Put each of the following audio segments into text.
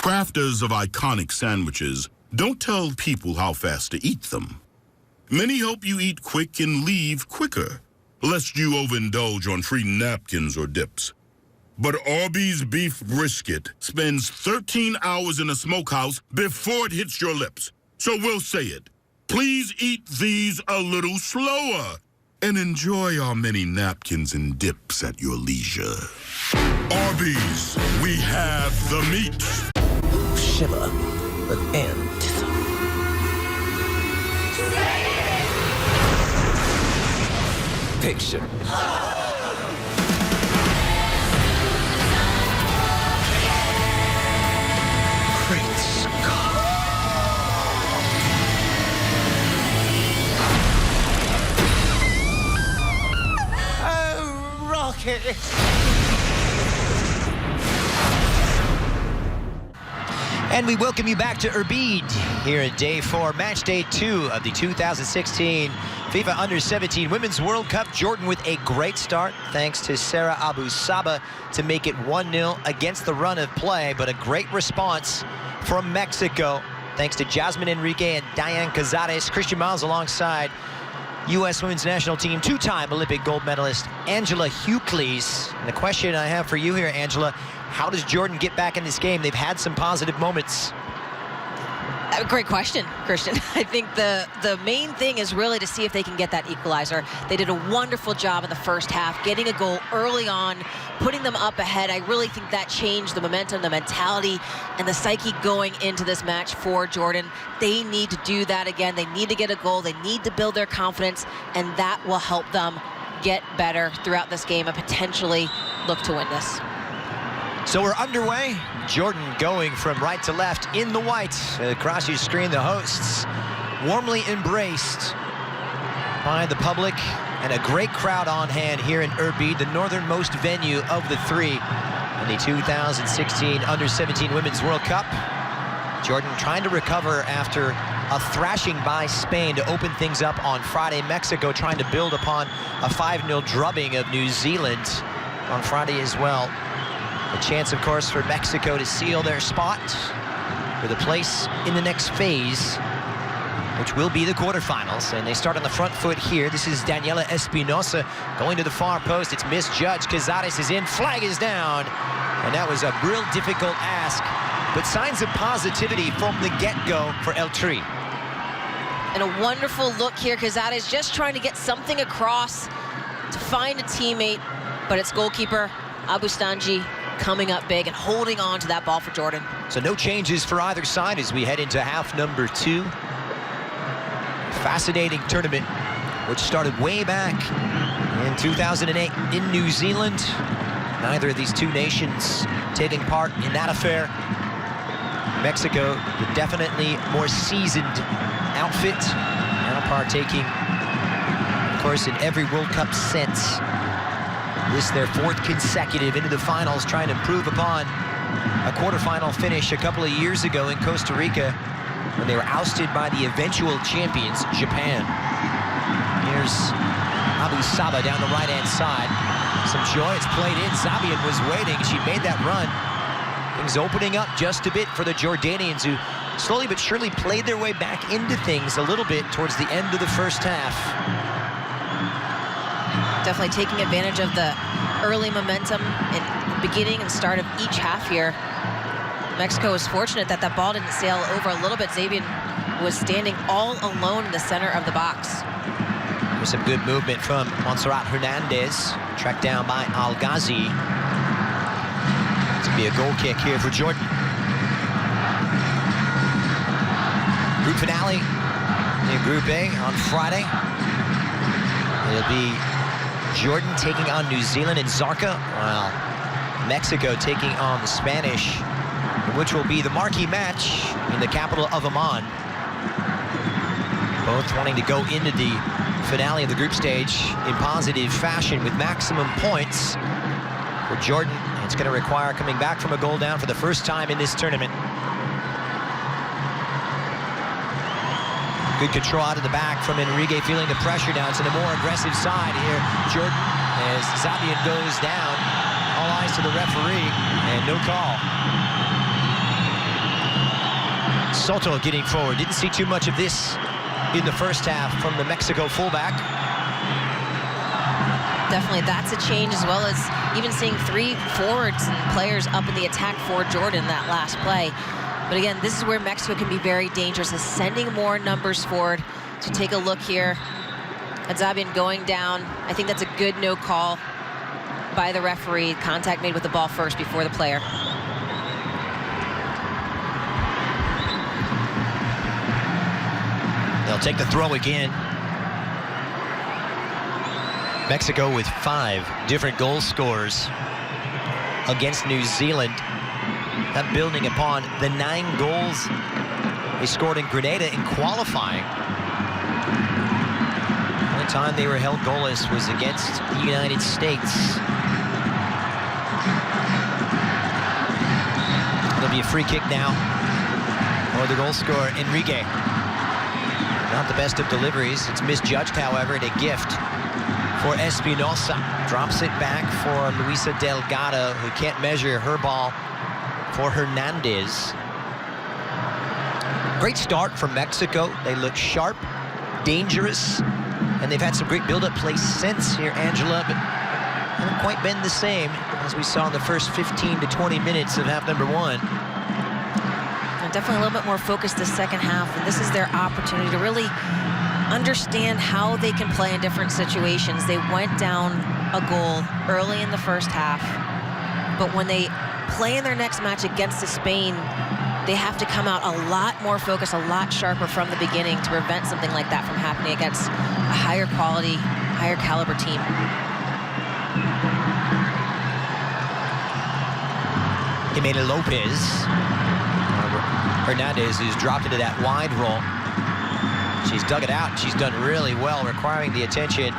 Crafters of iconic sandwiches don't tell people how fast to eat them. Many hope you eat quick and leave quicker, lest you overindulge on free napkins or dips. But Arby's beef brisket spends 13 hours in a smokehouse before it hits your lips. So we'll say it. Please eat these a little slower and enjoy our many napkins and dips at your leisure. Arby's, we have the meat. Shiver with end. Picture. Great Scott. Oh, rocket. And we welcome you back to Urbid here at Day 4, Match Day 2 of the 2016 FIFA Under-17 Women's World Cup. Jordan with a great start, thanks to Sarah Abu Saba to make it 1-0 against the run of play, but a great response from Mexico, thanks to Jasmine Enrique and Diane Cazares. Christian Miles alongside U.S. Women's National Team two-time Olympic gold medalist Angela Hucles. And the question I have for you here, Angela, how does Jordan get back in this game? They've had some positive moments. Great question, Christian. I think the main thing is really to see if they can get that equalizer. They did a wonderful job in the first half, getting a goal early on, putting them up ahead. I really think that changed the momentum, the mentality, and the psyche going into this match for Jordan. They need to do that again. They need to get a goal. They need to build their confidence, and that will help them get better throughout this game and potentially look to win this. So we're underway. Jordan going from right to left in the white. Across your screen, the hosts warmly embraced by the public and a great crowd on hand here in Urbid, the northernmost venue of the three in the 2016 Under-17 Women's World Cup. Jordan trying to recover after a thrashing by Spain to open things up on Friday. Mexico trying to build upon a 5-0 drubbing of New Zealand on Friday as well. A chance, of course, for Mexico to seal their spot with a place in the next phase, which will be the quarterfinals. And they start on the front foot here. This is Daniela Espinosa going to the far post. It's misjudged. Cazares is in. Flag is down. And that was a real difficult ask, but signs of positivity from the get-go for El Tri. And a wonderful look here. Cazares just trying to get something across to find a teammate, but it's goalkeeper Abustanji coming up big and holding on to that ball for Jordan. So no changes for either side as we head into half number 2. Fascinating tournament, which started way back in 2008 in New Zealand. Neither of these two nations taking part in that affair. Mexico, the definitely more seasoned outfit, now partaking, of course, in every World Cup since. This their 4th consecutive into the finals, trying to improve upon a quarterfinal finish a couple of years ago in Costa Rica when they were ousted by the eventual champions, Japan. Here's Abu Saba down the right-hand side. Some joy, it's played in. Zabian was waiting. She made that run. Things opening up just a bit for the Jordanians, who slowly but surely played their way back into things a little bit towards the end of the first half. Definitely taking advantage of the early momentum and beginning and start of each half here. Mexico was fortunate that that ball didn't sail over a little bit. Zabian was standing all alone in the center of the box. There's some good movement from Montserrat Hernandez, tracked down by Al-Ghazi. It's gonna be a goal kick here for Jordan. Group finale in Group A on Friday. It'll be Jordan taking on New Zealand in Zarqa, while Mexico taking on the Spanish, which will be the marquee match in the capital of Amman. Both wanting to go into the finale of the group stage in positive fashion with maximum points. For Jordan, it's going to require coming back from a goal down for the first time in this tournament. Good control out of the back from Enrique, feeling the pressure now. It's on the more aggressive side here. Jordan, as Zabian goes down. All eyes to the referee, and no call. Soto getting forward. Didn't see too much of this in the first half from the Mexico fullback. Definitely, that's a change, as well as even seeing 3 forwards and players up in the attack for Jordan that last play. But again, this is where Mexico can be very dangerous, is sending more numbers forward. To take a look here at Zabian going down. I think that's a good no call by the referee. Contact made with the ball first before the player. They'll take the throw again. Mexico with 5 different goal scorers against New Zealand. That building upon the 9 goals they scored in Grenada in qualifying. The only time they were held goalless was against the United States. It'll be a free kick now for the goal scorer, Enrique. Not the best of deliveries. It's misjudged, however, and a gift for Espinosa. Drops it back for Luisa Delgado, who can't measure her ball for Hernandez. Great start from Mexico. They look sharp, dangerous, and they've had some great build-up play since here, Angela, but haven't quite been the same as we saw in the first 15 to 20 minutes of half number 1. And definitely a little bit more focused this second half, and this is their opportunity to really understand how they can play in different situations. They went down a goal early in the first half, but when they play in their next match against Spain, they have to come out a lot more focused, a lot sharper from the beginning to prevent something like that from happening against a higher quality, higher caliber team. Jimena Lopez. Hernandez, who's dropped into that wide roll. She's dug it out. She's done really well, requiring the attention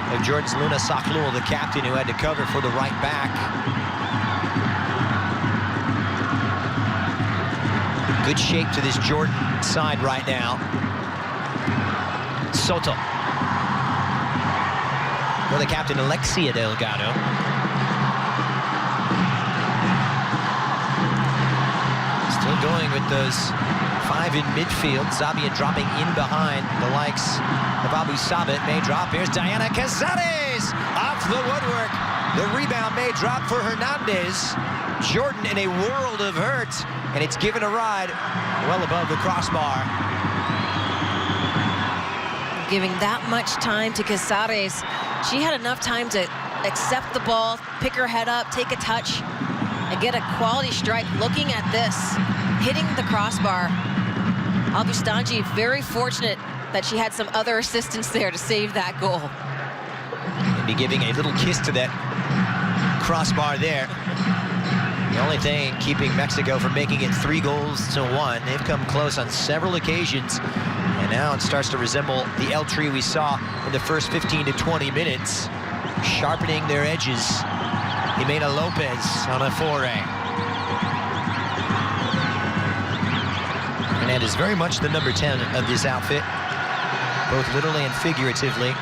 of Jordan's Luna Saklul, the captain, who had to cover for the right back. Good shape to this Jordan side right now. Soto. For the captain, Alexia Delgado. Still going with those 5 in midfield. Zabian dropping in behind the likes of Abu Sabit. May drop. Here's Diana Cazares off the woodwork. The rebound may drop for Hernandez. Jordan in a world of hurt, and it's given a ride well above the crossbar. Giving that much time to Cazares. She had enough time to accept the ball, pick her head up, take a touch, and get a quality strike. Looking at this, hitting the crossbar. Albustanji very fortunate that she had some other assistance there to save that goal. Be giving a little kiss to that crossbar there. The only thing keeping Mexico from making it 3-1. They've come close on several occasions, and now it starts to resemble the El Tri we saw in the first 15 to 20 minutes, sharpening their edges. Jimena Lopez on a foray. Hernandez very much the number 10 of this outfit, both literally and figuratively.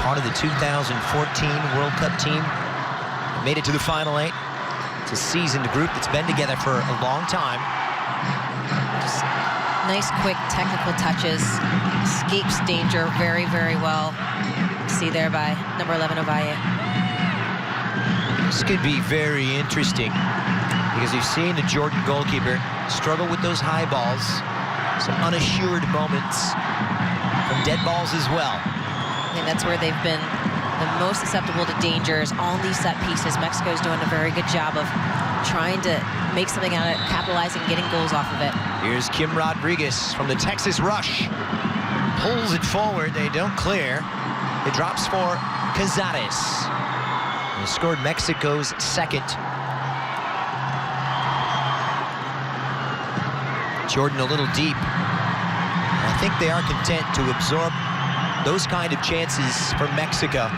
Part of the 2014 World Cup team. Made it to the Final 8. It's a seasoned group that's been together for a long time. Just nice, quick, technical touches. Escapes danger very, very well. See there by number 11, Ovalle. This could be very interesting because we've seen the Jordan goalkeeper struggle with those high balls. Some unassured moments from dead balls as well. I think that's where they've been the most susceptible to dangers on these set pieces. Mexico's doing a very good job of trying to make something out of it, capitalizing, getting goals off of it. Here's Kim Rodriguez from the Texas Rush. Pulls it forward, they don't clear. It drops for Cazares. They scored Mexico's second. Jordan a little deep. I think they are content to absorb those kind of chances from Mexico.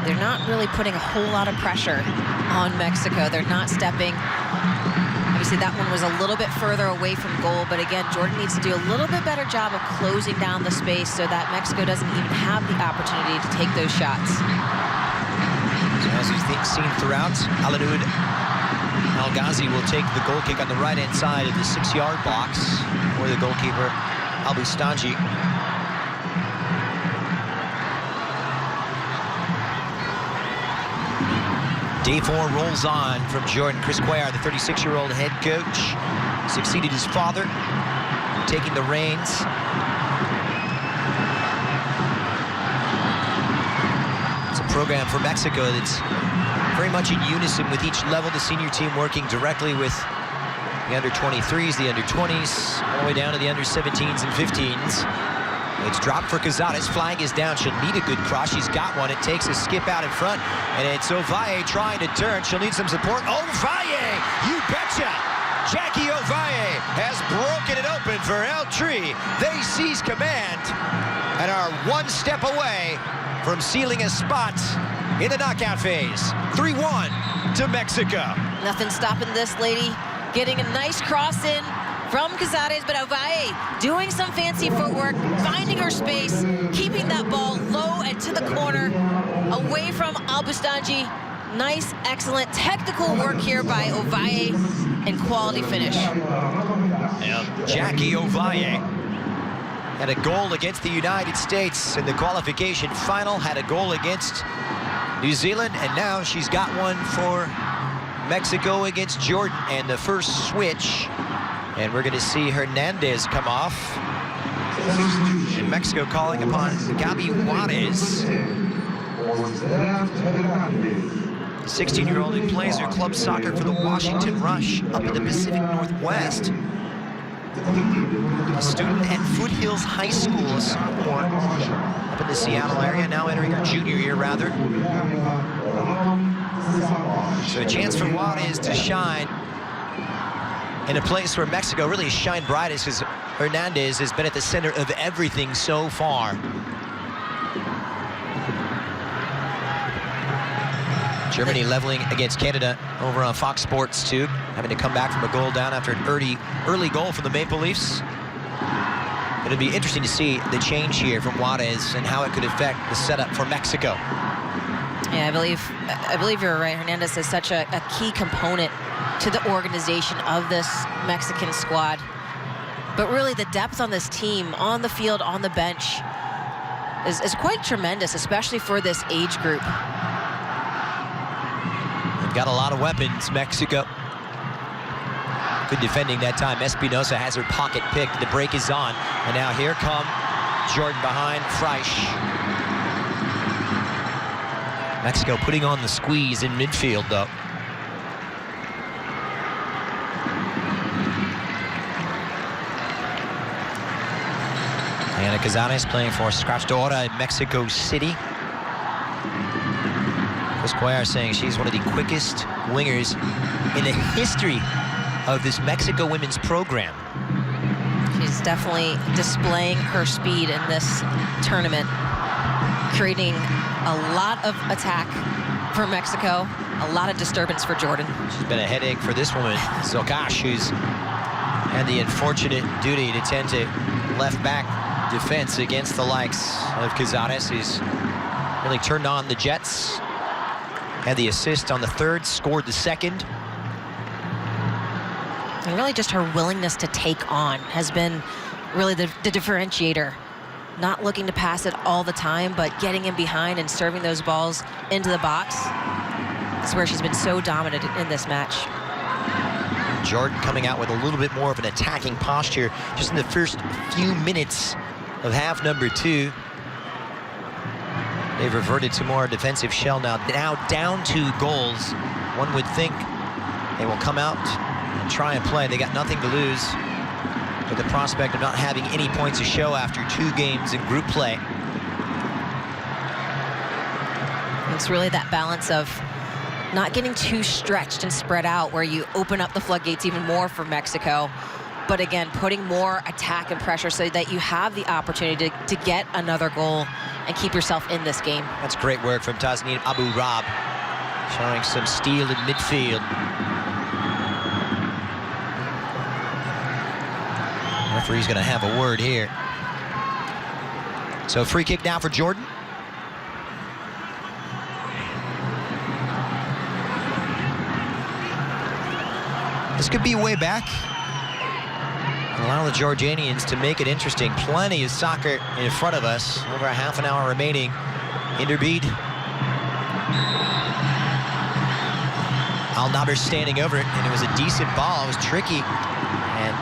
They're not really putting a whole lot of pressure on Mexico. They're not stepping. Obviously, that one was a little bit further away from goal, but again, Jordan needs to do a little bit better job of closing down the space so that Mexico doesn't even have the opportunity to take those shots. So as we've seen throughout, Alanud Al-Ghazi will take the goal kick on the right-hand side of the 6-yard box for the goalkeeper, Al-Bustanji. Day 4 rolls on from Jordan. Chris Cuellar, the 36-year-old head coach, succeeded his father, taking the reins. It's a program for Mexico that's very much in unison with each level. The senior team working directly with the under-23s, the under-20s, all the way down to the under-17s and 15s. It's dropped for Cazares. Flag is down. She'll need a good cross. She's got one. It takes a skip out in front, and it's Ovalle trying to turn. She'll need some support. Ovalle! You betcha! Jackie Ovalle has broken it open for El Tri. They seize command and are one step away from sealing a spot in the knockout phase. 3-1 to Mexico. Nothing stopping this lady getting a nice cross in from Cazares, but Ovalle doing some fancy footwork, finding her space, keeping that ball low and to the corner, away from Al-Bustanji. Nice, excellent technical work here by Ovalle and quality finish. Yeah, Jackie Ovalle had a goal against the United States in the qualification final, had a goal against New Zealand, and now she's got one for Mexico against Jordan. And the first switch, and we're going to see Hernandez come off. And Mexico calling upon Gabi Juarez, the 16-year-old who plays her club soccer for the Washington Rush up in the Pacific Northwest. A student at Foothills High School, a sophomore up in the Seattle area, now entering her junior year, rather. So a chance for Juarez to shine in a place where Mexico really shine brightest, because Hernandez has been at the center of everything so far. Germany leveling against Canada over on Fox Sports 2, having to come back from a goal down after an early goal for the Maple Leafs. It'll be interesting to see the change here from Juarez and how it could affect the setup for Mexico. Yeah, I believe you're right. Hernandez is such a key component to the organization of this Mexican squad. But really the depth on this team, on the field, on the bench, is quite tremendous, especially for this age group. They've got a lot of weapons, Mexico. Good defending that time. Espinosa has her pocket picked. The break is on. And now here come Jordan behind Freisch. Mexico putting on the squeeze in midfield, though. Ana Cazares playing for Scratchdora in Mexico City. Chris Cuellar saying she's one of the quickest wingers in the history of this Mexico women's program. She's definitely displaying her speed in this tournament, creating a lot of attack for Mexico, a lot of disturbance for Jordan. She's been a headache for this woman, Zokash, who's had the unfortunate duty to tend to left back defense against the likes of Cazares, who's really turned on the Jets. Had the assist on the third, scored the second. And really just her willingness to take on has been really the differentiator. Not looking to pass it all the time, but getting in behind and serving those balls into the box. That's where she's been so dominant in this match. Jordan coming out with a little bit more of an attacking posture just in the first few minutes of half number 2. They've reverted to more defensive shell now down 2 goals. One would think they will come out and try and play. They got nothing to lose, with the prospect of not having any points to show after 2 games in group play. It's really that balance of not getting too stretched and spread out where you open up the floodgates even more for Mexico. But again, putting more attack and pressure so that you have the opportunity to get another goal and keep yourself in this game. That's great work from Tasneem Abu Rab, showing some steel in midfield. Referee's going to have a word here. So free kick now for Jordan. This could be way back. Allow the Jordanians to make it interesting. Plenty of soccer in front of us. Over a half an hour remaining. Interbeat. Al-Naber standing over it, and it was a decent ball. It was tricky. And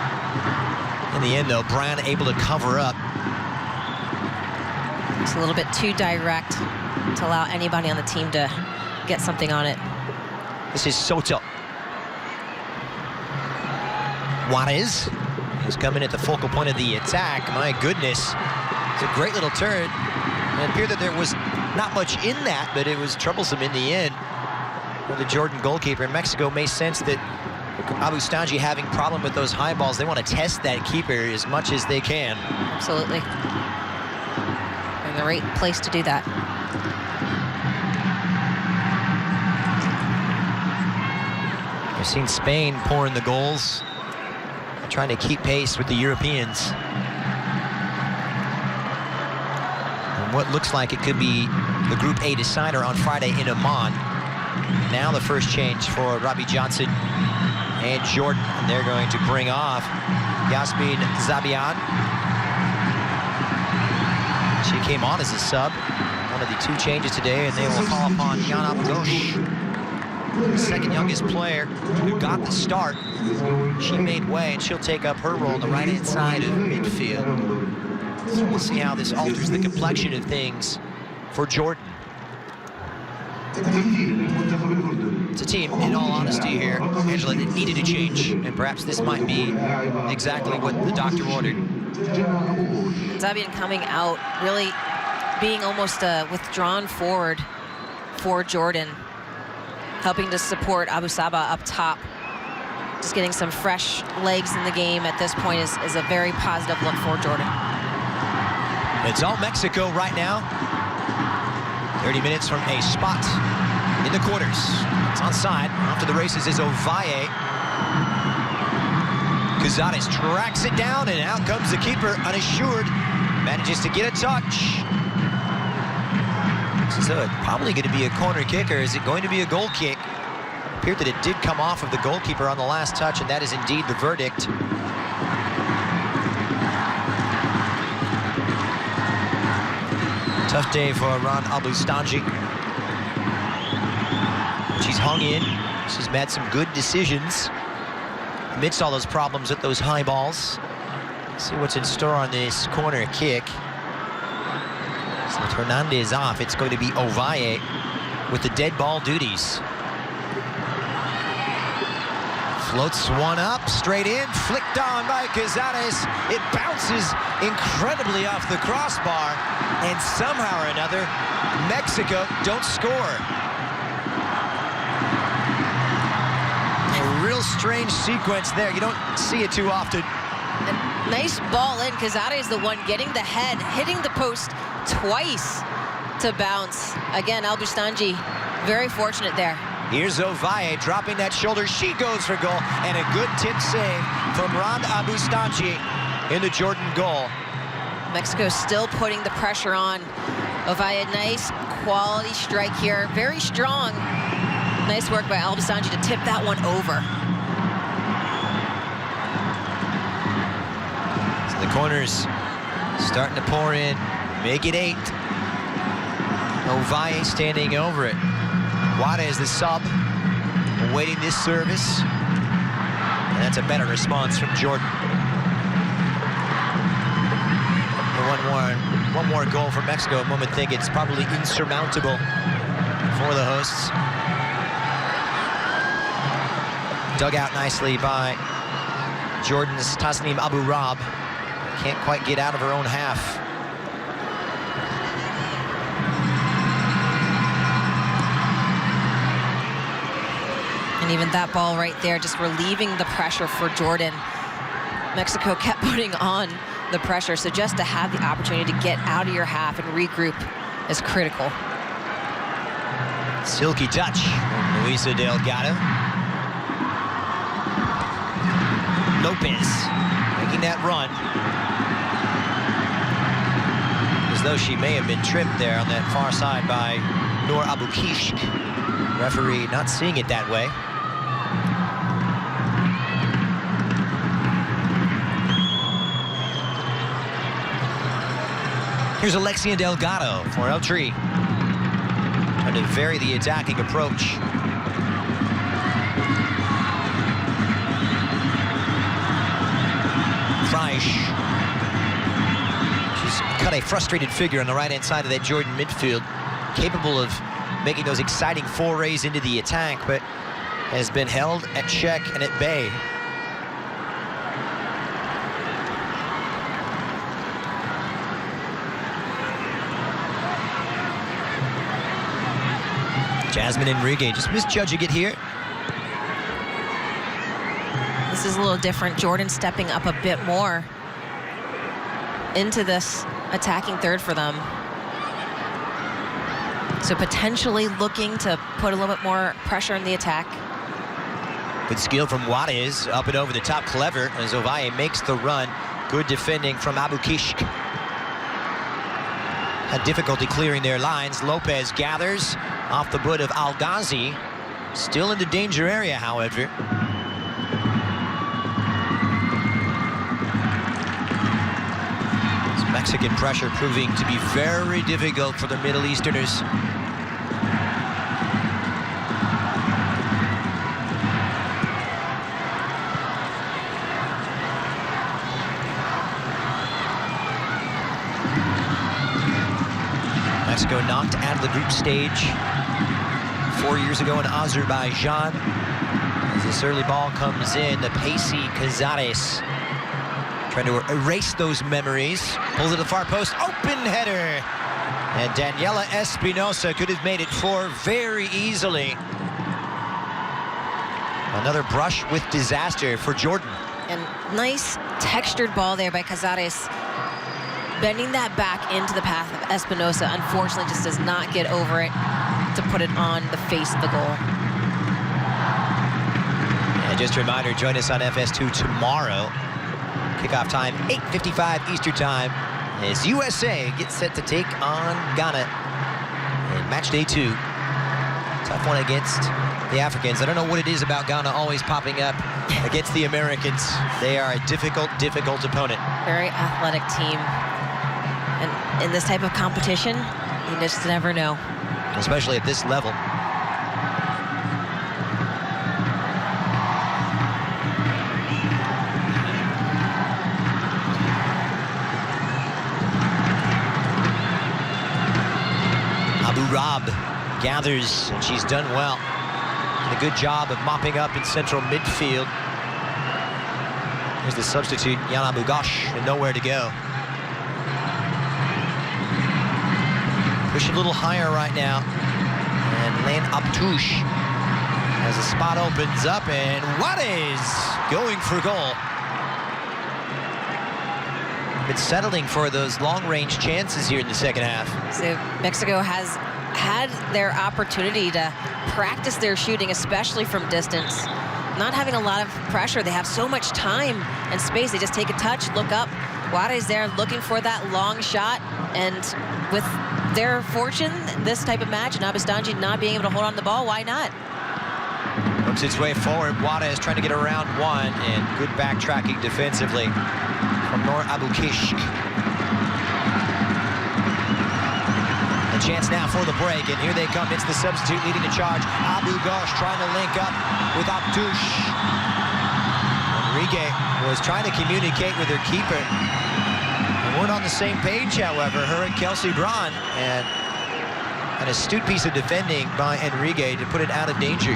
in the end, though, Brown able to cover up. It's a little bit too direct to allow anybody on the team to get something on it. This is Soto. Juarez is coming at the focal point of the attack. My goodness, it's a great little turn. It appeared that there was not much in that, but it was troublesome in the end for the Jordan goalkeeper. Mexico may sense that Abu Stanji having problem with those high balls. They want to test that keeper as much as they can. Absolutely. They're in the right place to do that. We've seen Spain pour in the goals, trying to keep pace with the Europeans. And what looks like it could be the Group A decider on Friday in Oman. Now the first change for Robbie Johnson and Jordan. And they're going to bring off Yasmin Zabian. She came on as a sub, one of the two changes today, and they will call upon Yana Ghosh, the second youngest player who got the start. She made way, and she'll take up her role on the right-hand side of midfield. So we'll see how this alters the complexion of things for Jordan. It's a team, in all honesty here, Angela, that needed a change, and perhaps this might be exactly what the doctor ordered. Zabian coming out, really being almost withdrawn forward for Jordan, helping to support Abu Sabah up top. Just getting some fresh legs in the game at this point is a very positive look for Jordan. It's all Mexico right now. 30 minutes from a spot in the quarters. It's onside. Off to the races is Ovalle. Cazares tracks it down, and out comes the keeper, unassured. Manages to get a touch. So it's probably going to be a corner kick, or is it going to be a goal kick? It appeared that it did come off of the goalkeeper on the last touch, and that is indeed the verdict. Tough day for Ron Abu Stanji. She's hung in. She's made some good decisions amidst all those problems with those high balls. Let's see what's in store on this corner kick. So with Hernandez off, it's going to be Ovalle with the dead ball duties. Floats one up, straight in, flicked on by Cazares. It bounces incredibly off the crossbar, and somehow or another, Mexico don't score. A real strange sequence there. You don't see it too often. A nice ball in. Cazares is the one getting the head, hitting the post twice to bounce. Again, Al Bustanji, very fortunate there. Here's Ovalle dropping that shoulder. She goes for goal, and a good tip save from Ron Abu Stanji in the Jordan goal. Mexico still putting the pressure on. Ovalle, nice quality strike here, very strong. Nice work by Al Bustanji to tip that one over. So the corners starting to pour in, make it 8. Ovalle standing over it. Juarez, the sub, awaiting this service. And that's a better response from Jordan. And one more goal for Mexico. One would think it's probably insurmountable for the hosts. Dug out nicely by Jordan's Tasnim Abu Rab. Can't quite get out of her own half. And even that ball right there, just relieving the pressure for Jordan. Mexico kept putting on the pressure, so just to have the opportunity to get out of your half and regroup is critical. Silky touch from Luisa Delgado. Lopez making that run. As though she may have been tripped there on that far side by Noor Abu Kishk. Referee not seeing it that way. Here's Alexian Delgado for El Tri. Trying to vary the attacking approach. Freisch. She's cut a frustrated figure on the right-hand side of that Jordan midfield. Capable of making those exciting forays into the attack, but has been held at check and at bay. Jasmine Enrique just misjudging it here. This is a little different. Jordan stepping up a bit more into this attacking third for them. So potentially looking to put a little bit more pressure in the attack. Good skill from Juarez, up and over the top, clever, as Ovalle makes the run. Good defending from Abu Kishk. Had difficulty clearing their lines. Lopez gathers off the boot of Al-Ghazi. Still in the danger area, however. This Mexican pressure proving to be very difficult for the Middle Easterners. Mexico knocked out of the group stage 4 years ago in Azerbaijan. As this early ball comes in, the pacey Cazares trying to erase those memories. Pulls it to the far post, open header. And Daniela Espinosa could have made it 4 very easily. Another brush with disaster for Jordan. And nice textured ball there by Cazares. Bending that back into the path of Espinosa. Unfortunately, just does not get over it to put it on the face of the goal. And just a reminder, join us on FS2 tomorrow. Kickoff time, 8:55 Eastern time, as USA gets set to take on Ghana in match day 2. Tough one against the Africans. I don't know what it is about Ghana always popping up against the Americans. They are a difficult, difficult opponent. Very athletic team. And in this type of competition, you just never know. Especially at this level. Abu Rab gathers, and she's done well. Did a good job of mopping up in central midfield. Here's the substitute, Yana Mugosh, and nowhere to go. Push a little higher right now. And Lane Abtouche, as the spot opens up, and Juarez going for goal. Been settling for those long-range chances here in the second half. So Mexico has had their opportunity to practice their shooting, especially from distance. Not having a lot of pressure. They have so much time and space. They just take a touch, look up. Juarez there looking for that long shot, and with their fortune, this type of match, and Abistanji not being able to hold on to the ball, why not? Works its way forward. Juarez trying to get around one, and good backtracking defensively from Noor Abu Kishk. A chance now for the break, and here they come. It's the substitute leading the charge. Abu Ghosh trying to link up with Abtouche. Enrique was trying to communicate with her keeper. They weren't on the same page, however, her and Kelsey Braun, and an astute piece of defending by Enrique to put it out of danger.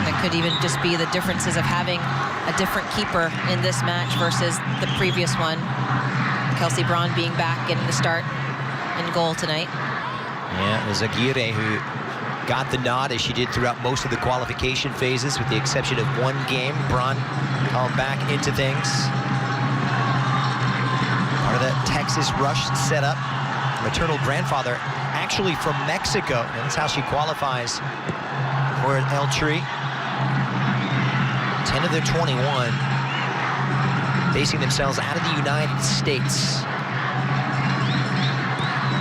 That could even just be the differences of having a different keeper in this match versus the previous one. Kelsey Braun being back, getting the start in goal tonight. Yeah, it was Aguirre who got the nod, as she did throughout most of the qualification phases, with the exception of one game. Braun called back into things. Part of that Texas rush setup. Maternal grandfather actually from Mexico, and that's how she qualifies for El Tri. 10 of their 21 facing themselves out of the United States.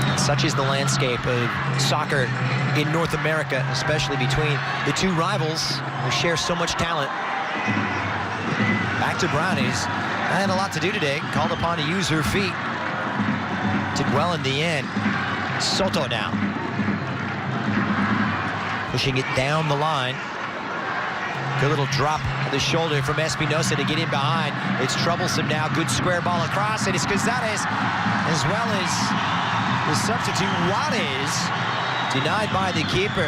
And such is the landscape of soccer in North America, especially between the two rivals who share so much talent. Back back to Brown, who's had a lot to do today. Called upon to use her feet. Did well in the end. Soto now. Pushing it down the line. Good little drop of the shoulder from Espinosa to get in behind. It's troublesome now. Good square ball across, and it's Cazares, as well as the substitute Juarez, denied by the keeper.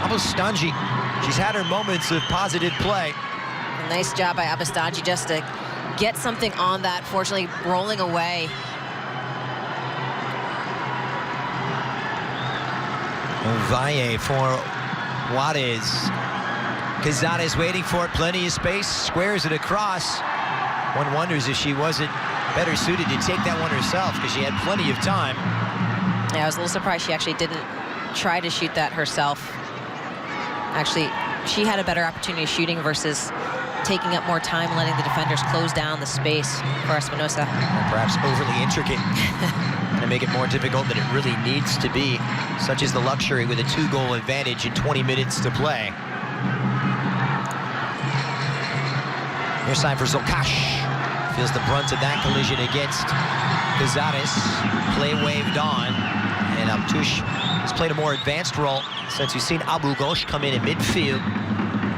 Abastanji, she's had her moments of positive play. A nice job by Abastanji just to get something on that, fortunately rolling away. Valle for Juarez. Cazares waiting for it, plenty of space, squares it across. One wonders if she wasn't better suited to take that one herself, because she had plenty of time. Yeah, I was a little surprised she actually didn't try to shoot that herself. Actually, she had a better opportunity shooting versus taking up more time, letting the defenders close down the space for Espinosa. Or perhaps overly intricate. To make it more difficult than it really needs to be. Such is the luxury with a 2-goal advantage in 20 minutes to play. Near side for Zolkash. Feels the brunt of that collision against Cazares. Play waved on. And Abtush has played a more advanced role since we've seen Abu Ghosh come in midfield.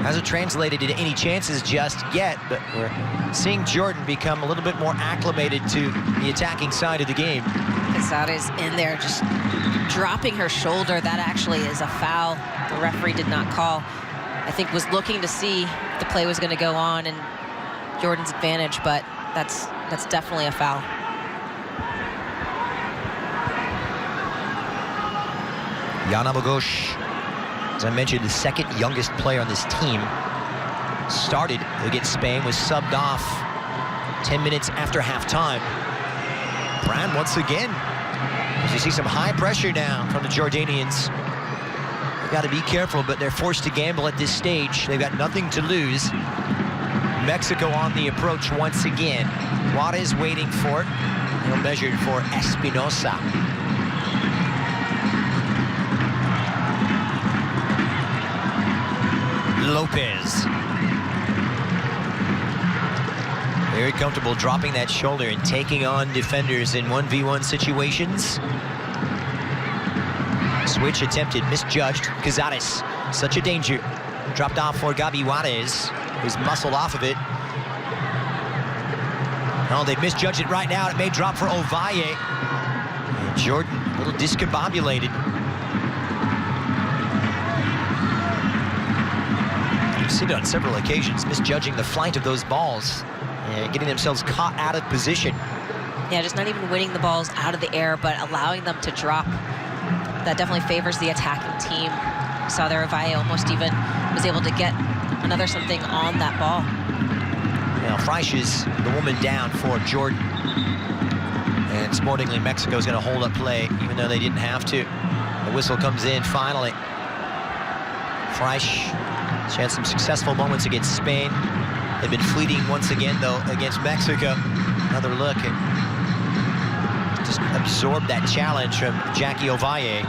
Hasn't translated into any chances just yet, but we're seeing Jordan become a little bit more acclimated to the attacking side of the game. Cazares in there just dropping her shoulder. That actually is a foul. The referee did not call. I think was looking to see if the play was going to go on and Jordan's advantage, but that's definitely a foul. Jan Abu Ghosh, as I mentioned, the second youngest player on this team, started against Spain, was subbed off 10 minutes after halftime. Brand once again, as you see some high pressure now from the Jordanians. They've got to be careful, but they're forced to gamble at this stage. They've got nothing to lose. Mexico on the approach once again. Juarez waiting for it. He'll measure for Espinosa. Lopez. Very comfortable dropping that shoulder and taking on defenders in 1v1 situations. Switch attempted, misjudged. Cazares, such a danger. Dropped off for Gabi Juarez, who's muscled off of it. Oh, they misjudged it right now. It may drop for Ovalle. And Jordan, a little discombobulated. You've seen it on several occasions, misjudging the flight of those balls. Getting themselves caught out of position. Yeah, just not even winning the balls out of the air, but allowing them to drop. That definitely favors the attacking team. Saw there Ovalle almost even was able to get another something on that ball. Now, Freisch is the woman down for Jordan. And sportingly, Mexico's going to hold up play, even though they didn't have to. The whistle comes in finally. Freisch, she had some successful moments against Spain. They've been fleeting once again, though, against Mexico. Another look at just absorb that challenge from Jackie Ovalle.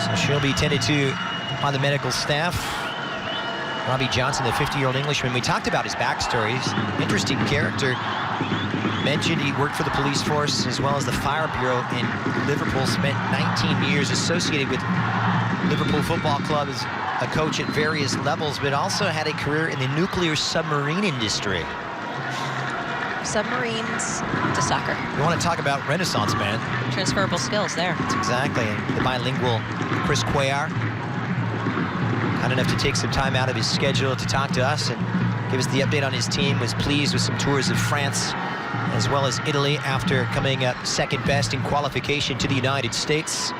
So she'll be tended to by the medical staff. Robbie Johnson, the 50-year-old Englishman. We talked about his backstory. He's an interesting character. Mentioned he worked for the police force as well as the fire bureau in Liverpool. Spent 19 years associated with Liverpool Football Club as a coach at various levels, but also had a career in the nuclear submarine industry. Submarines to soccer. You want to talk about Renaissance man? Transferable skills there. That's exactly. The bilingual Chris Cuellar, kind enough to take some time out of his schedule to talk to us and give us the update on his team. Was pleased with some tours of France as well as Italy after coming up second best in qualification to the United States.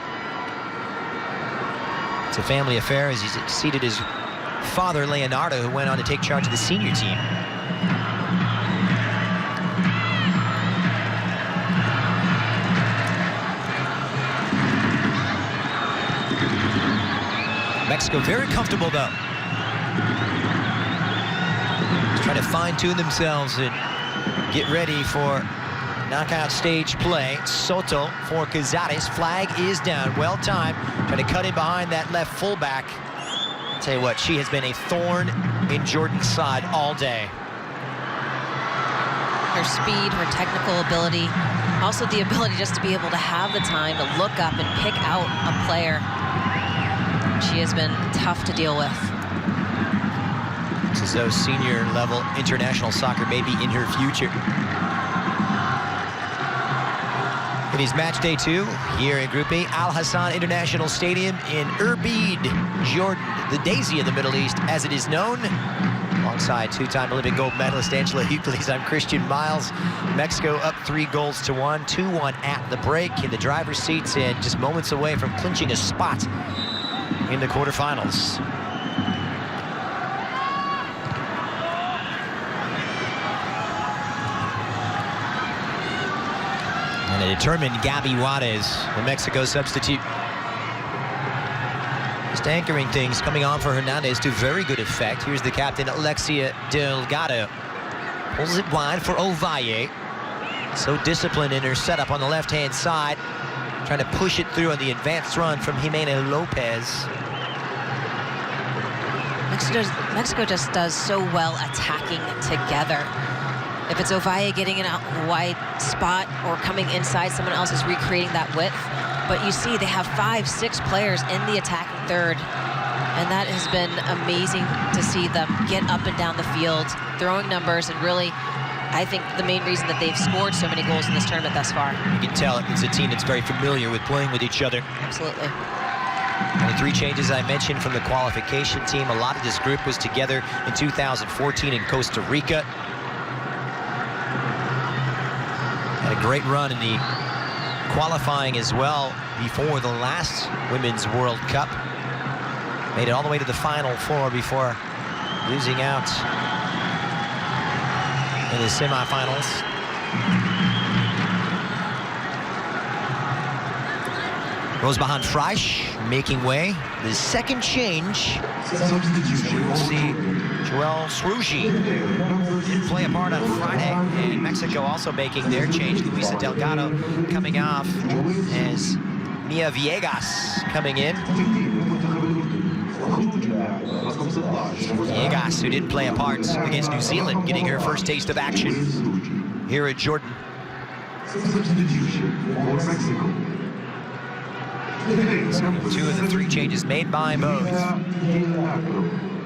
It's a family affair as he succeeded his father, Leonardo, who went on to take charge of the senior team. Mexico very comfortable, though. Just trying to fine-tune themselves and get ready for knockout stage play. Soto for Cazares. Flag is down. Well timed. Trying to cut in behind that left fullback. Tell you what, she has been a thorn in Jordan's side all day. Her speed, her technical ability, also the ability just to be able to have the time to look up and pick out a player. She has been tough to deal with. It's as though senior level international soccer may be in her future. It is match day 2 here in Group A, Al Hassan International Stadium in Irbid, Jordan, the Daisy of the Middle East, as it is known. Alongside two-time Olympic gold medalist Angela Euclides, I'm Christian Miles. Mexico up 3-1, 2-1 at the break in the driver's seats and just moments away from clinching a spot in the quarterfinals. And a determined Gabby Juarez, the Mexico substitute. Just anchoring things, coming on for Hernandez to very good effect. Here's the captain, Alexia Delgado. Pulls it wide for Ovalle. So disciplined in her setup on the left-hand side. Trying to push it through on the advanced run from Jimena Lopez. Mexico just does so well attacking together. If it's Ovalle getting in a wide spot or coming inside, someone else is recreating that width. But you see they have 5-6 players in the attacking third. And that has been amazing to see them get up and down the field, throwing numbers, and really, I think the main reason that they've scored so many goals in this tournament thus far. You can tell it's a team that's very familiar with playing with each other. Absolutely. And the 3 changes I mentioned from the qualification team, a lot of this group was together in 2014 in Costa Rica. Had a great run in the qualifying as well before the last Women's World Cup. Made it all the way to the Final Four before losing out in the semifinals. Rosbahan Freisch making way. The second change. We will see Joel Sruji didn't play a part on Friday, and Mexico also making their change. Luisa Delgado coming off as Mia Villegas coming in. Villegas, who didn't play a part against New Zealand, getting her first taste of action here at Jordan. So 2 of the 3 changes made by both.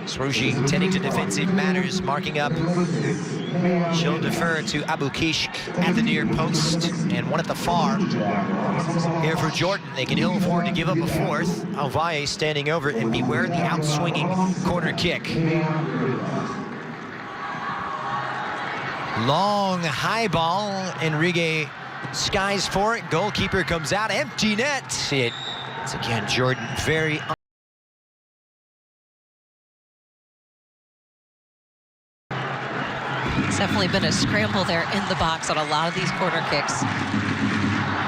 Sruji tending to defensive matters, marking up. She'll defer to Abu Kishk at the near post and one at the far. Here for Jordan, they can ill afford to give up a fourth. Ovalle standing over, and beware the outswinging corner kick. Long high ball, Enrique skies for it. Goalkeeper comes out, empty net. It's again Jordan very. It's definitely been a scramble there in the box on a lot of these corner kicks.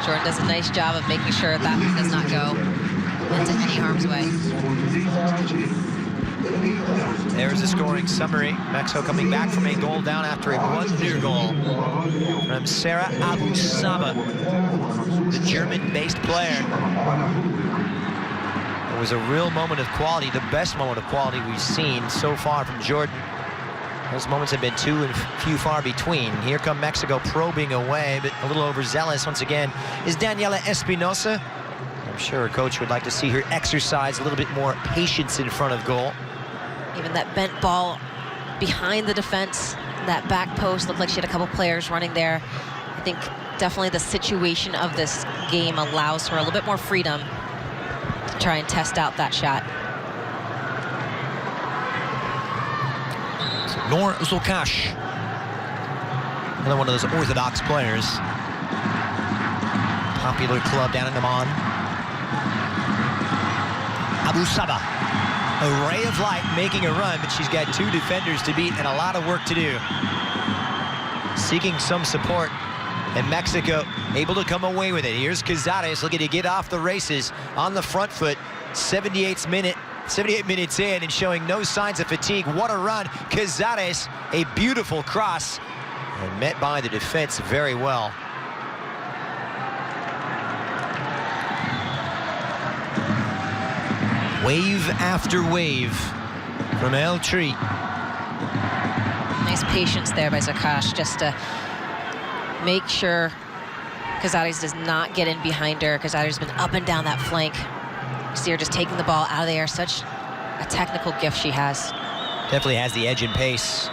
Jordan does a nice job of making sure that one does not go into any harm's way. There's the scoring summary. Mexico coming back from a goal down after a wonder goal from Sarah Abusaba, the German-based player. It was a real moment of quality, the best moment of quality we've seen so far from Jordan. Those moments have been few and far between. Here come Mexico probing away, but a little overzealous once again is Daniela Espinosa. I'm sure her coach would like to see her exercise a little bit more patience in front of goal. Even that bent ball behind the defense, that back post, looked like she had a couple players running there. I think definitely the situation of this game allows her a little bit more freedom to try and test out that shot. Nor Zulkash, another one of those orthodox players. Popular club down in Amman. Abusaba, a ray of light making a run, but she's got 2 defenders to beat and a lot of work to do. Seeking some support, and Mexico able to come away with it. Here's Cazares looking to get off the races on the front foot. 78 minutes in and showing no signs of fatigue. What a run. Cazares, a beautiful cross, and met by the defense very well. Wave after wave from Eltree. Nice patience there by Zakash, just to make sure Cazares does not get in behind her. Cazares has been up and down that flank. You see her just taking the ball out of the air. Such a technical gift she has. Definitely has the edge and pace.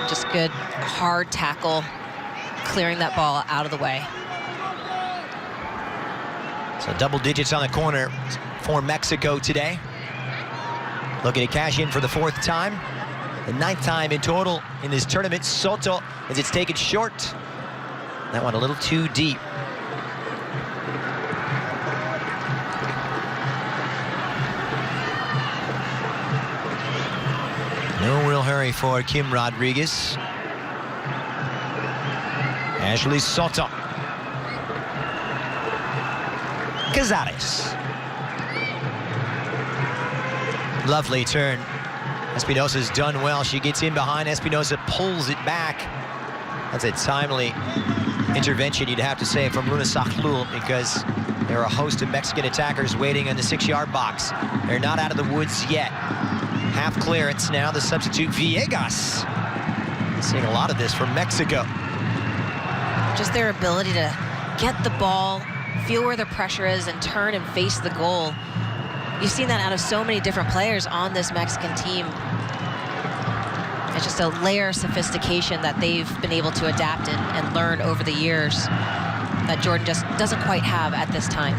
Just good, hard tackle, clearing that ball out of the way. So double digits on the corner for Mexico today. Looking to cash in for the 4th time. The 9th time in total in this tournament. Soto, as it's taken short. That one a little too deep. No real hurry for Kim Rodriguez. Ashley Soto. Cazares. Lovely turn. Espinosa's done well. She gets in behind. Espinosa pulls it back. That's a timely intervention, you'd have to say, from Luna Sakhlul, because there are a host of Mexican attackers waiting in the 6-yard box. They're not out of the woods yet. Half clearance now, the substitute Villegas. Seeing a lot of this from Mexico. Just their ability to get the ball, feel where the pressure is, and turn and face the goal. You've seen that out of so many different players on this Mexican team. It's just a layer of sophistication that they've been able to adapt and learn over the years that Jordan just doesn't quite have at this time.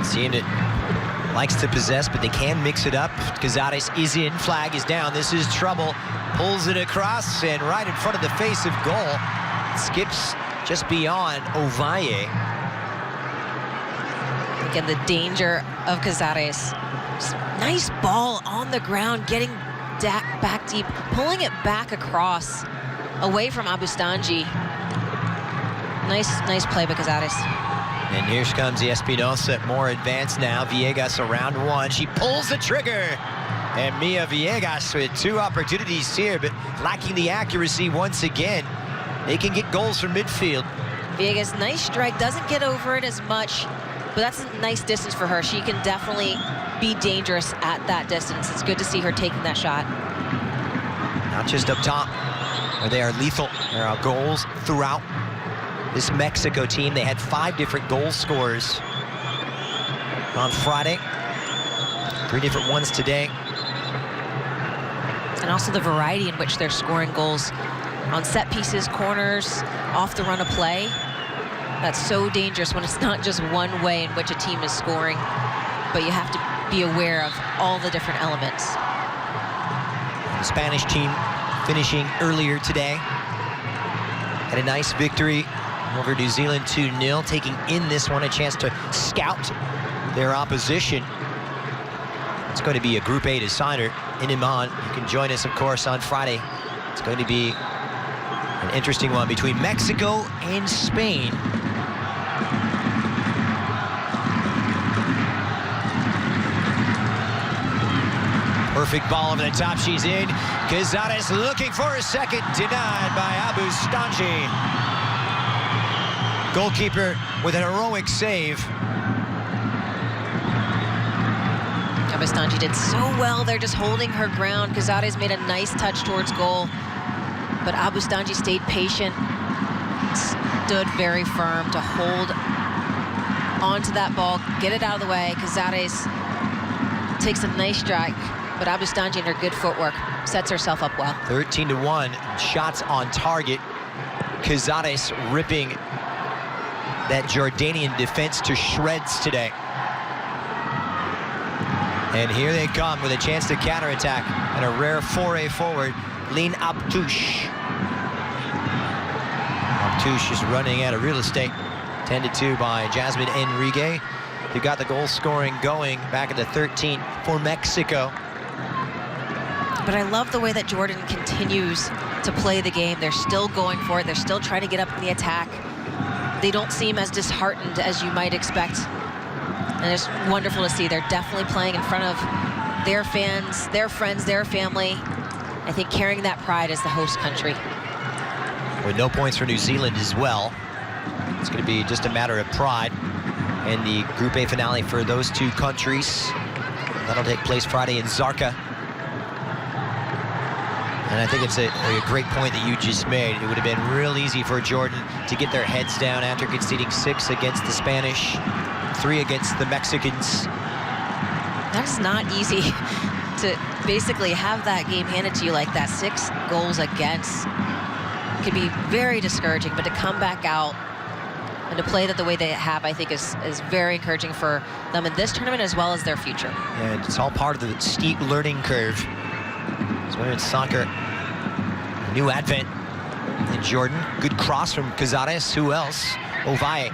Seeing it likes to possess, but they can mix it up. Cazares is in, flag is down. This is trouble. Pulls it across and right in front of the face of goal. Skips just beyond Ovalle. Again, the danger of Cazares. Nice ball on the ground, getting back deep, pulling it back across, away from Abustanji. Nice play by Cazares. And here comes the Espinosa, more advanced now. Villegas around one. She pulls the trigger. And Mia Villegas with 2 opportunities here, but lacking the accuracy once again. They can get goals from midfield. Villegas, nice strike, doesn't get over it as much, but that's a nice distance for her. She can definitely be dangerous at that distance. It's good to see her taking that shot. Not just up top, where they are lethal. There are goals throughout this Mexico team. They had 5 different goal scorers on Friday. 3 different ones today. And also the variety in which they're scoring goals on set pieces, corners, off the run of play. That's so dangerous when it's not just one way in which a team is scoring, but you have to be aware of all the different elements. The Spanish team finishing earlier today. Had a nice victory over New Zealand 2-0, taking in this one a chance to scout their opposition. It's going to be a Group A decider in Iman. You can join us, of course, on Friday. It's going to be an interesting one between Mexico and Spain. Perfect ball over the top, she's in. Cazares looking for a second, denied by Abustanji. Goalkeeper with an heroic save. Abustanji did so well there, just holding her ground. Cazares made a nice touch towards goal, but Abustanji stayed patient, stood very firm to hold onto that ball, get it out of the way. Cazares takes a nice strike, but Abustanji and her good footwork sets herself up well. 13-1 shots on target. Cazares ripping that Jordanian defense to shreds today. And here they come with a chance to counterattack and a rare foray forward. Lynn Abtouche. Abtouche is running out of real estate. 10-2 by Jasmine Enrique, who got the goal scoring going back in the 13th for Mexico. But I love the way that Jordan continues to play the game. They're still going for it. They're still trying to get up in the attack. They don't seem as disheartened as you might expect. And it's wonderful to see. They're definitely playing in front of their fans, their friends, their family. I think carrying that pride as the host country. With no points for New Zealand as well. It's going to be just a matter of pride. in the Group A finale for those two countries. That'll take place Friday in Zarqa. And I think it's a great point that you just made. It would have been real easy for Jordan to get their heads down after conceding 6 against the Spanish, 3 against the Mexicans. That's not easy to basically have that game handed to you like that. 6 goals against can be very discouraging, but to come back out and to play that the way they have, I think is very encouraging for them in this tournament as well as their future. And it's all part of the steep learning curve. It's women's soccer, a new advent in Jordan. Good cross from Cazares. Who else? Ovalle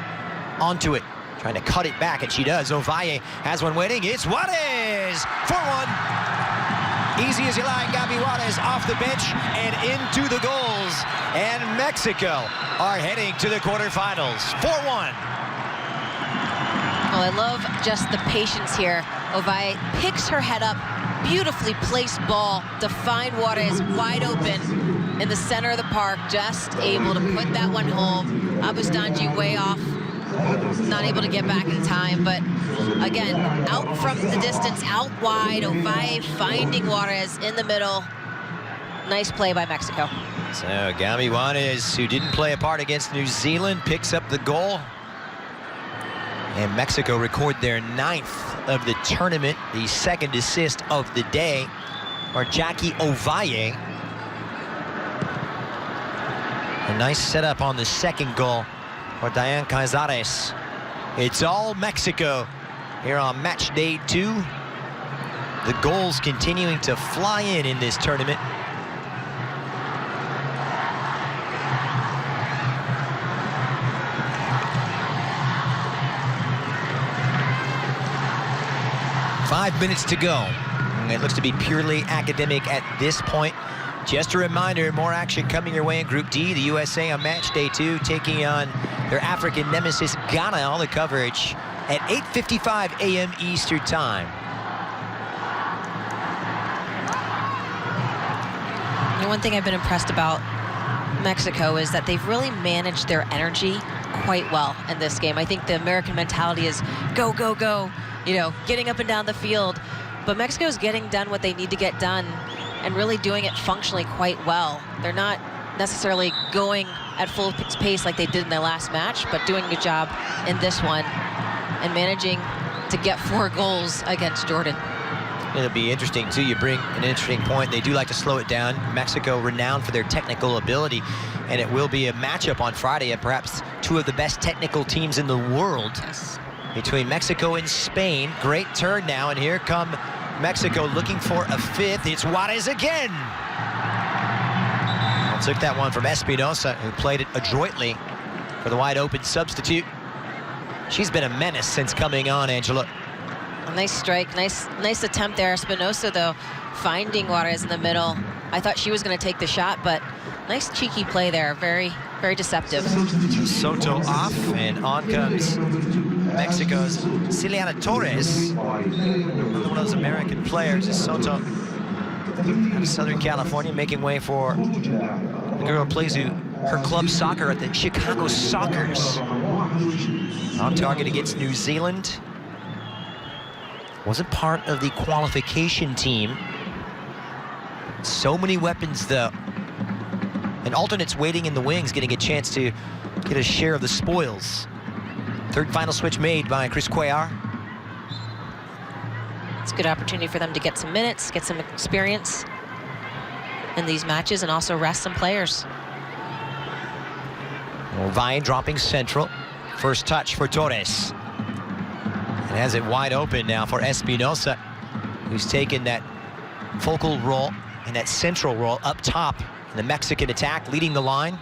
onto it, trying to cut it back, and she does. Ovalle has one waiting. It's Juarez for 1. Easy as you like. Gabi Juarez off the bench and into the goals. And Mexico are heading to the quarterfinals. 4-1. Well, I love just the patience here. Ovalle picks her head up. Beautifully placed ball to find Juarez wide open in the center of the park. Just able to put that one home. Abustanji way off. Not able to get back in time, but again, out from the distance, out wide. Ovalle finding Juarez in the middle. Nice play by Mexico. So Gabi Juarez, who didn't play a part against New Zealand, picks up the goal. And Mexico record their 9th of the tournament, the 2nd assist of the day for Jackie Ovalle. A nice setup on the 2nd goal for Diane Cazares. It's all Mexico here on match day 2. The goals continuing to fly in this tournament. Five minutes to go. It looks to be purely academic at this point. Just a reminder, more action coming your way in Group D. The USA on match day 2 taking on their African nemesis Ghana. All the coverage at 8:55 a.m. Eastern Time. And one thing I've been impressed about Mexico is that they've really managed their energy quite well in this game. I think the American mentality is go, go, go, you know, getting up and down the field. But Mexico's getting done what they need to get done and really doing it functionally quite well. They're not necessarily going at full pace like they did in their last match, but doing a good job in this one and managing to get 4 goals against Jordan. It'll be interesting, too. You bring an interesting point. They do like to slow it down. Mexico renowned for their technical ability, and it will be a matchup on Friday of perhaps 2 of the best technical teams in the world. Yes. Between Mexico and Spain. Great turn now, and here come Mexico looking for a 5th. It's Juarez again. Well, took that one from Espinosa, who played it adroitly for the wide open substitute. She's been a menace since coming on, Angela. A nice strike, nice attempt there. Espinosa, though, finding Juarez in the middle. I thought she was going to take the shot, but nice cheeky play there. Very, very deceptive. Soto off, and on comes Mexico's Ciliana Torres. Another one of those American players is Soto out of Southern California, making way for the girl who plays her club soccer at the Chicago Sockers. On target against New Zealand. Wasn't part of the qualification team. So many weapons, though. And alternates waiting in the wings, getting a chance to get a share of the spoils. Third final switch made by Chris Cuellar. It's a good opportunity for them to get some minutes, get some experience in these matches, and also rest some players. Vine dropping central. First touch for Torres. And has it wide open now for Espinosa, who's taken that focal role and that central role up top in the Mexican attack, leading the line.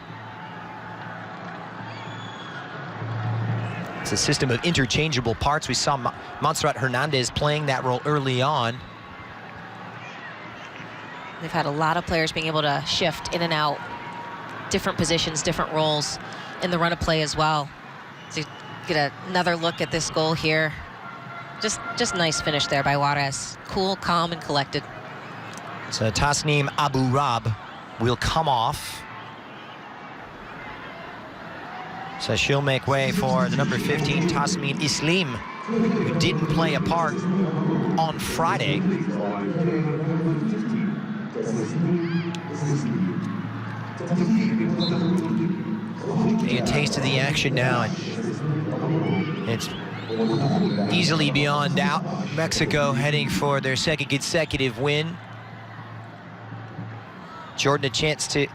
It's a system of interchangeable parts. We saw Montserrat Hernandez playing that role early on. They've had a lot of players being able to shift in and out, different positions, different roles in the run of play as well. So you get another look at this goal here. Just nice finish there by Juarez. Cool, calm, and collected. So Tasneem Abu Rab will come off. So she'll make way for the number 15, Tasmin Islim, who didn't play a part on Friday. Getting a taste of the action now, and it's easily beyond doubt. Mexico heading for their second consecutive win. Jordan a chance to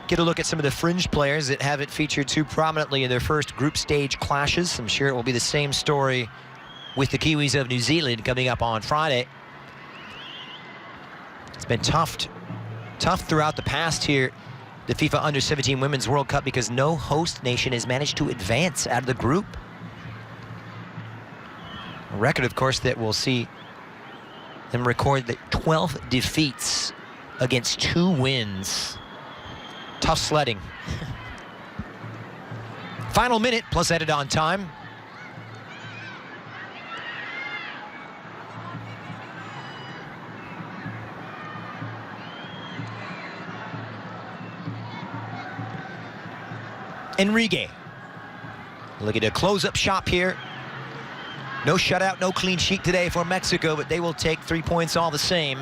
get a look at some of the fringe players that haven't featured too prominently in their first group stage clashes. I'm sure it will be the same story with the Kiwis of New Zealand coming up on Friday. It's been tough throughout the past here, the FIFA Under-17 Women's World Cup, because no host nation has managed to advance out of the group. A record, of course, that will see them record the 12 defeats against 2 wins. Tough sledding. Final minute plus added on time. Enrique. Look at a close-up shot here. No shutout, no clean sheet today for Mexico, but they will take 3 points all the same.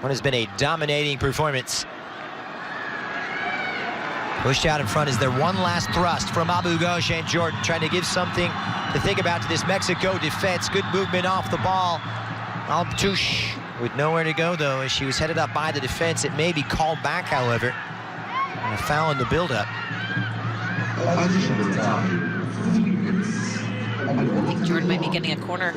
What has been a dominating performance. Pushed out in front is their one last thrust from Abu Ghosh and Jordan, trying to give something to think about to this Mexico defense. Good movement off the ball. Alptouche with nowhere to go, though, as she was headed up by the defense. It may be called back, however. And a foul in the build-up. I think Jordan might be getting a corner.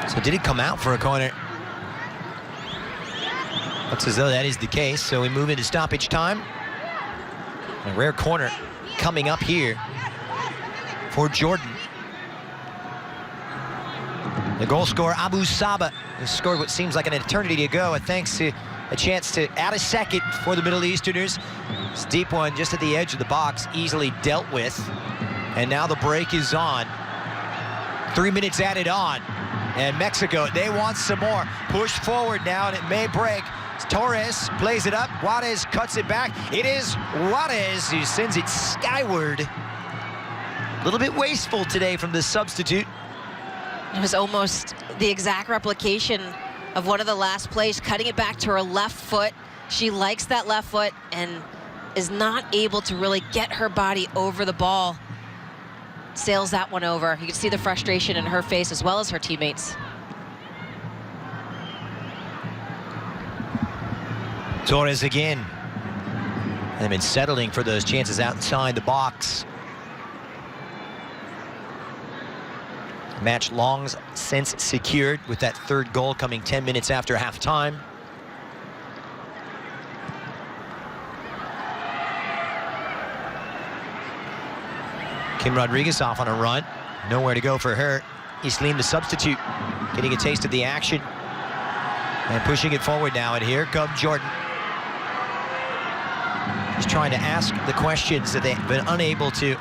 So did it come out for a corner? Looks as though that is the case, so we move into stoppage time. A rare corner coming up here for Jordan. The goal scorer, Abu Saba, has scored what seems like an eternity ago, thanks to a chance to add a second for the Middle Easterners. This deep one just at the edge of the box, easily dealt with. And now the break is on. 3 minutes added on. And Mexico, they want some more. Push forward now, and it may break. Torres plays it up. Juarez cuts it back. It is Juarez who sends it skyward. A little bit wasteful today from the substitute. It was almost the exact replication of one of the last plays, cutting it back to her left foot. She likes that left foot and is not able to really get her body over the ball. Sails that one over. You can see the frustration in her face as well as her teammates. Torres again. They've been settling for those chances outside the box. Match long since secured, with that third goal coming 10 minutes after halftime. Kim Rodriguez off on a run. Nowhere to go for her. Islim, the substitute, getting a taste of the action. And pushing it forward now, and here comes Jordan. Just trying to ask the questions that they've been unable to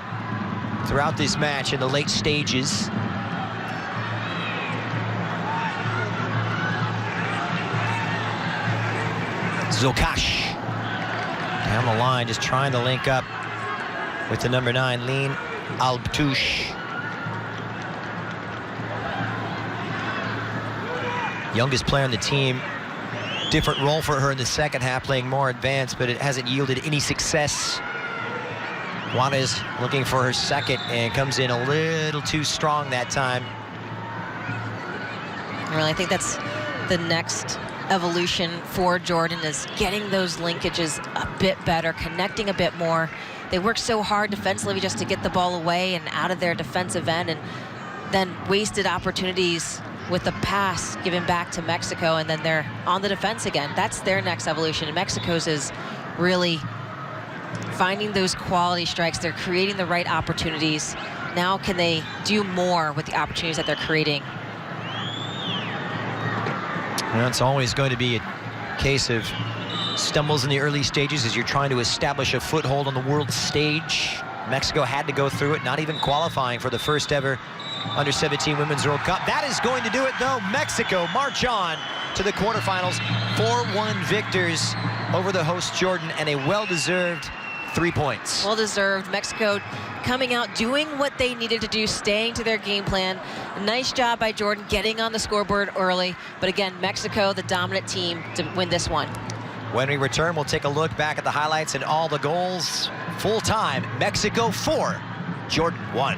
throughout this match in the late stages. Zokash down the line, just trying to link up with the number 9, Lean Alptouche. Youngest player on the team. Different role for her in the second half, playing more advanced, but it hasn't yielded any success. Juarez looking for her second and comes in a little too strong that time. Really, I think that's the next evolution for Jordan, is getting those linkages a bit better, connecting a bit more. They work so hard defensively just to get the ball away and out of their defensive end, and then wasted opportunities with the pass given back to Mexico, and then they're on the defense again. That's their next evolution. And Mexico's is really finding those quality strikes. They're creating the right opportunities. Now can they do more with the opportunities that they're creating? Well, it's always going to be a case of stumbles in the early stages as you're trying to establish a foothold on the world stage. Mexico had to go through it, not even qualifying for the first ever Under-17 Women's World Cup. That is going to do it, though. Mexico march on to the quarterfinals. 4-1 victors over the host Jordan, and a well-deserved 3 points. Well-deserved. Mexico coming out, doing what they needed to do, staying to their game plan. Nice job by Jordan getting on the scoreboard early. But again, Mexico, the dominant team to win this one. When we return, we'll take a look back at the highlights and all the goals. Full time, Mexico 4, Jordan 1.